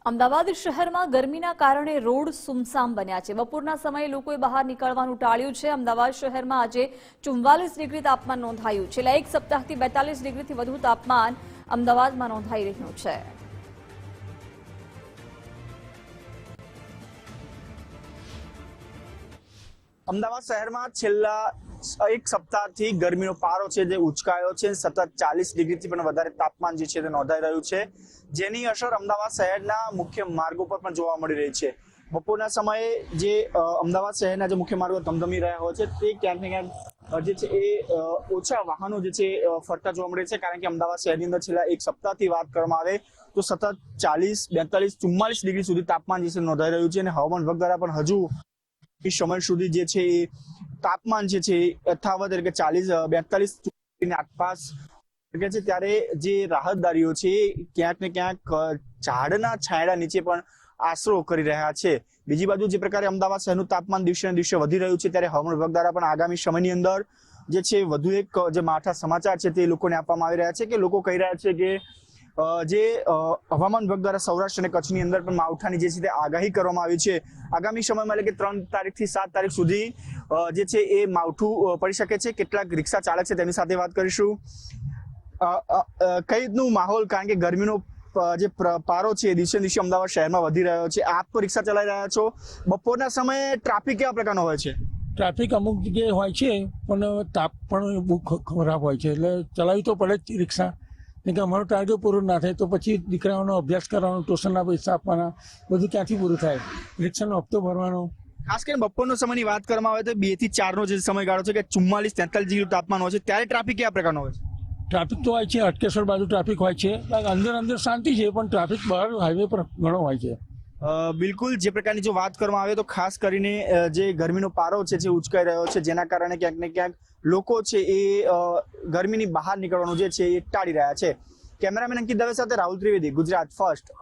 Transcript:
અમદાવાદ શહેરમાં ગરમીના કારણે રોડ સુમસામ બન્યા છે। બપોરના સમયે લોકોએ બહાર નીકળવાનું ટાળ્યું છે। અમદાવાદ શહેરમાં આજે 44 ડિગ્રી તાપમાન નોંધાયું। છેલ્લા એક સપ્તાહથી 42 ડિગ્રીથી વધુ તાપમાન અમદાવાદમાં નોંધાઈ રહ્યું છે। અમદાવાદ શહેરમાં છેલ્લા એક સપ્તાહથી ગરમીનો પારો છે જે ઉચકાયો છે। સતત 40 ડિગ્રીથી પણ વધારે તાપમાન જે છે તે નોંધાઈ રહ્યું છે, જેની અસર અમદાવાદ શહેરના મુખ્ય માર્ગો પર પણ જોવા મળી રહી છે। બપોરના સમયે જે અમદાવાદ શહેરના જે મુખ્ય માર્ગો ધમધમી રહ્યા હોય છે તે ક્યાંક ને ક્યાંક જે છે એ ઓછા વાહનો જે છે ફરતા જોવા મળે છે, કારણ કે અમદાવાદ શહેરની અંદર છેલ્લા એક સપ્તાહથી વાત કરવામાં આવે તો સતત 40, 42, 44 ડિગ્રી સુધી તાપમાન જે છે નોંધાઈ રહ્યું છે। અને હવામાન વિભાગ દ્વારા પણ હજુ સમય સુધી જે છે એ તાપમાન જે છે યથાવત એટલે કે 42 ની આસપાસ છે, ત્યારે જે રાહતદારીઓ છે ક્યાંક ને ક્યાંક ઝાડના છાંયડા નીચે પણ આશરો કરી રહ્યા છે। બીજી બાજુ જે પ્રકારે અમદાવાદ શહેરનું તાપમાન દિવસે ને દિવસે વધી રહ્યું છે, ત્યારે હવામાન વિભાગ દ્વારા પણ આગામી સમયની અંદર જે છે વધુ એક જે માઠા સમાચાર છે તે લોકોને આપવામાં આવી રહ્યા છે કે લોકો કહી રહ્યા છે કે જે હવામાન વિભાગ દ્વારા સૌરાષ્ટ્ર અને કચ્છની અંદર પણ માવઠાની જે છે તે આગાહી કરવામાં આવી છે। આગામી સમયમાં એટલે કે 3 તારીખથી 7 તારીખ સુધી જે છે એ માવઠું પડી શકે છે। કેટલાક રિક્ષા ચાલક છે તેની સાથે વાત કરીશું। કઈ રીતનું માહોલ, કારણ કે ગરમીનો જે પારો છે દિવસે દિવસે અમદાવાદ શહેરમાં વધી રહ્યો છે, આપ તો રિક્ષા ચલાવી રહ્યા છો, બપોરના સમયે ટ્રાફિક કેવા પ્રકારનો હોય છે? ટ્રાફિક અમુક જગ્યાએ હોય છે પણ તાપ પણ બહુ ખરાબ હોય છે, એટલે ચલાવી તો પડે જ રિક્ષા, કે અમારું ટાર્ગેટ પૂરું ના થાય તો પછી દીકરાઓનો અભ્યાસ કરવાનો, ટ્યુશનના પૈસા આપવાના, બધું ક્યાંથી પૂરું થાય? રિક્ષાનો હપ્તો ભરવાનો। ખાસ કરીને બપોરના સમયની વાત કરવામાં આવે તો 2 થી 4 નો જે સમયગાળો છે કે 44, 43 ડિગ્રી તાપમાન હોય છે, ત્યારે ટ્રાફિક કેવા પ્રકારનો હોય છે? ટ્રાફિક તો હોય છે, અટકેશ્વર બાજુ ટ્રાફિક હોય છે, અંદર શાંતિ છે, પણ ટ્રાફિક બહાર હાઈવે પર ઘણો હોય છે। બિલકુલ, જે પ્રકારની જો વાત કરવામાં આવે તો ખાસ કરીને જે ગરમીનો પારો છે જે ઉચકાઈ રહ્યો છે, જેના કારણે ક્યાંક ને ક્યાંક લોકો છે એ ગરમીની બહાર નીકળવાનું જે છે એ ટાળી રહ્યા છે। કેમેરામેન અંકિત દવે સાથે રાહુલ ત્રિવેદી, ગુજરાત ફર્સ્ટ।